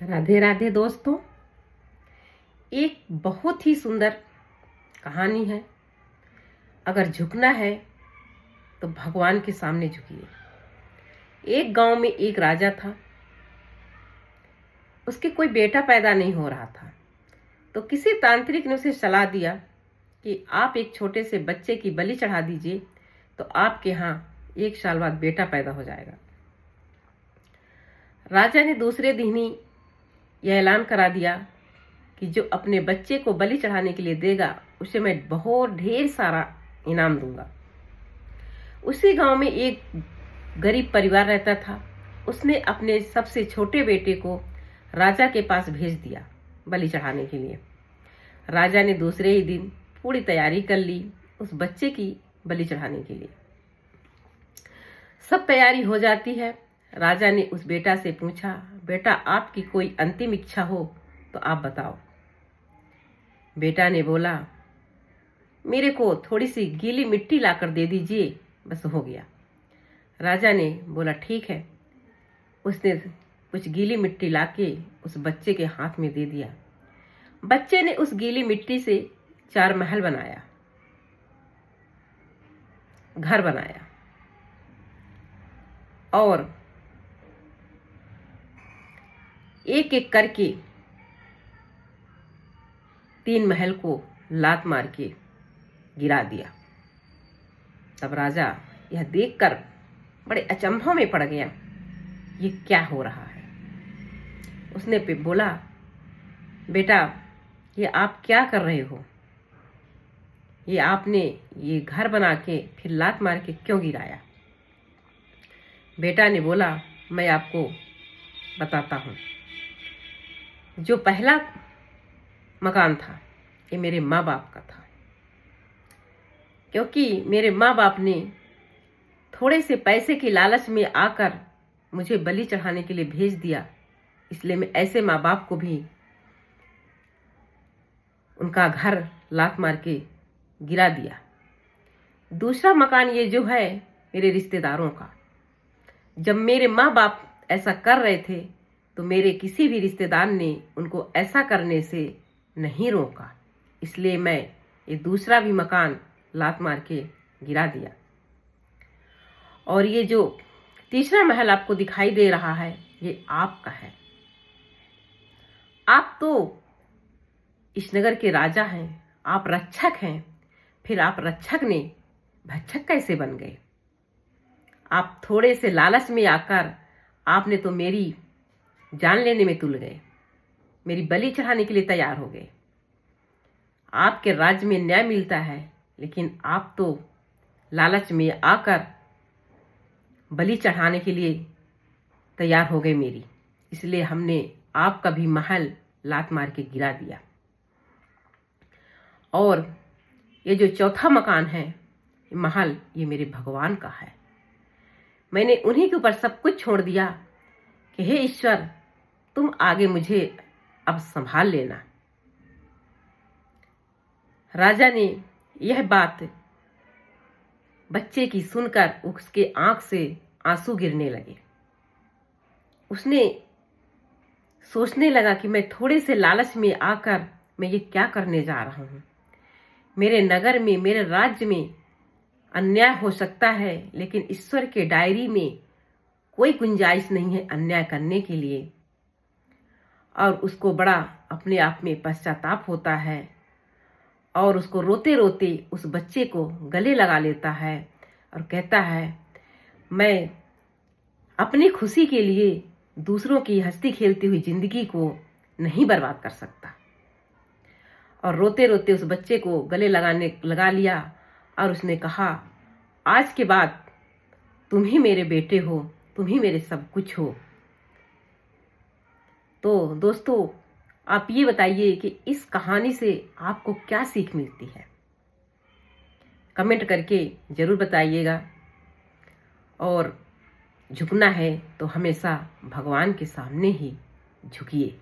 राधे राधे दोस्तों। एक बहुत ही सुंदर कहानी है। अगर झुकना है तो भगवान के सामने झुकिए। एक गांव में एक राजा था। उसके कोई बेटा पैदा नहीं हो रहा था, तो किसी तांत्रिक ने उसे सलाह दिया कि आप एक छोटे से बच्चे की बलि चढ़ा दीजिए, तो आपके यहाँ 1 साल बाद बेटा पैदा हो जाएगा। राजा ने दूसरे दिन ही यह ऐलान करा दिया कि जो अपने बच्चे को बलि चढ़ाने के लिए देगा उसे मैं बहुत ढेर सारा इनाम दूंगा। उसी गांव में एक गरीब परिवार रहता था। उसने अपने सबसे छोटे बेटे को राजा के पास भेज दिया बलि चढ़ाने के लिए। राजा ने दूसरे ही दिन पूरी तैयारी कर ली उस बच्चे की बलि चढ़ाने के लिए। सब तैयारी हो जाती है। राजा ने उस बेटा से पूछा, बेटा आपकी कोई अंतिम इच्छा हो तो आप बताओ। बेटा ने बोला, मेरे को थोड़ी सी गीली मिट्टी लाकर दे दीजिए, बस हो गया। राजा ने बोला ठीक है। उसने कुछ गीली मिट्टी लाके उस बच्चे के हाथ में दे दिया। बच्चे ने उस गीली मिट्टी से 4 महल बनाया, घर बनाया और एक एक करके 3 महल को लात मार के गिरा दिया। तब राजा यह देखकर बड़े अचंभों में पड़ गया, ये क्या हो रहा है। उसने बोला, बेटा ये आप क्या कर रहे हो? ये आपने ये घर बना के फिर लात मार के क्यों गिराया? बेटा ने बोला, मैं आपको बताता हूँ। जो पहला मकान था ये मेरे माँ बाप का था। क्योंकि मेरे माँ बाप ने थोड़े से पैसे की लालच में आकर मुझे बलि चढ़ाने के लिए भेज दिया, इसलिए मैं ऐसे माँ बाप को भी उनका घर लात मार के गिरा दिया। दूसरा मकान ये जो है मेरे रिश्तेदारों का। जब मेरे माँ बाप ऐसा कर रहे थे तो मेरे किसी भी रिश्तेदार ने उनको ऐसा करने से नहीं रोका, इसलिए मैं ये दूसरा भी मकान लात मार के गिरा दिया। और ये जो तीसरा महल आपको दिखाई दे रहा है ये आपका है। आप तो इस नगर के राजा हैं, आप रक्षक हैं, फिर आप रक्षक ने भक्षक कैसे बन गए? आप थोड़े से लालच में आकर आपने तो मेरी जान लेने में तुल गए, मेरी बलि चढ़ाने के लिए तैयार हो गए। आपके राज्य में न्याय मिलता है, लेकिन आप तो लालच में आकर बलि चढ़ाने के लिए तैयार हो गए मेरी, इसलिए हमने आपका भी महल लात मार के गिरा दिया। और ये जो चौथा मकान है महल, ये मेरे भगवान का है। मैंने उन्हीं के ऊपर सब कुछ छोड़ दिया कि हे ईश्वर, तुम आगे मुझे अब संभाल लेना। राजा ने यह बात बच्चे की सुनकर उसके आंख से आंसू गिरने लगे। उसने सोचने लगा कि मैं थोड़े से लालच में आकर मैं ये क्या करने जा रहा हूँ। मेरे नगर में, मेरे राज्य में अन्याय हो सकता है, लेकिन ईश्वर के डायरी में कोई गुंजाइश नहीं है अन्याय करने के लिए। और उसको बड़ा अपने आप में पश्चाताप होता है और उसको रोते रोते उस बच्चे को गले लगा लेता है और कहता है, मैं अपनी खुशी के लिए दूसरों की हंसती खेलती हुई जिंदगी को नहीं बर्बाद कर सकता। और रोते रोते उस बच्चे को गले लगा लिया और उसने कहा, आज के बाद तुम ही मेरे बेटे हो, तुम ही मेरे सब कुछ हो। तो दोस्तों, आप ये बताइए कि इस कहानी से आपको क्या सीख मिलती है? कमेंट करके जरूर बताइएगा। और झुकना है तो हमेशा भगवान के सामने ही झुकिए।